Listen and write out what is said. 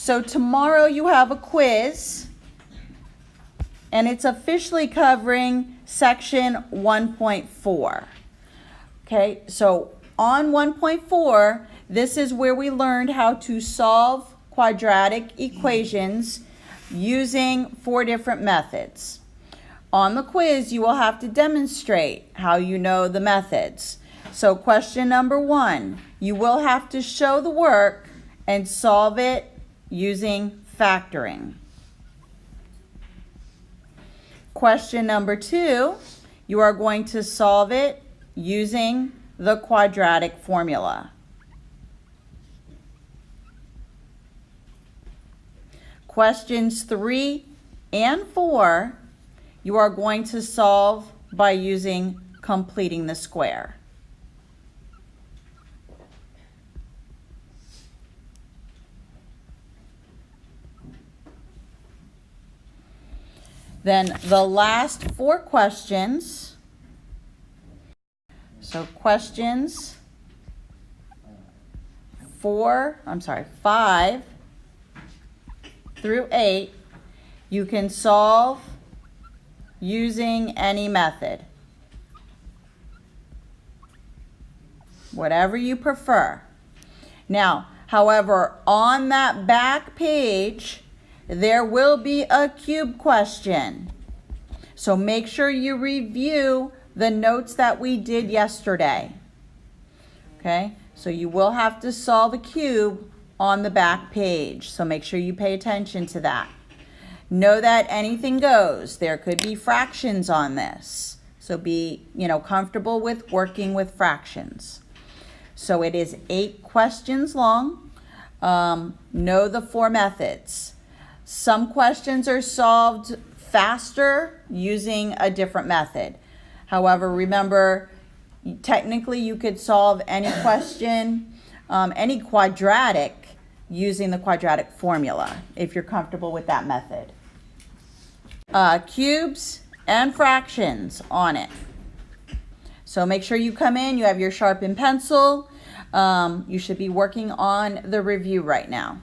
So tomorrow you have a quiz, and it's officially covering section 1.4. Okay, so on 1.4, this is where we learned how to solve quadratic equations using 4 different methods. On the quiz, you will have to demonstrate how you know the methods. So question number 1, you will have to show the work and solve it using factoring. Question number 2, you are going to solve it using the quadratic formula. Questions 3 and 4, you are going to solve by using completing the square. Then the last 4 questions, so questions 5 through 8, you can solve using any method, whatever you prefer. Now, however, on that back page, there will be a cube question. So make sure you review the notes that we did yesterday. Okay, so you will have to solve a cube on the back page. So make sure you pay attention to that. Know that anything goes. There could be fractions on this. So be, comfortable with working with fractions. So it is 8 questions long. Know the 4 methods. Some questions are solved faster using a different method. However, remember, technically you could solve any question, any quadratic, using the quadratic formula if you're comfortable with that method. Cubes and fractions on it. So make sure you come in, you have your sharpened pencil. You should be working on the review right now.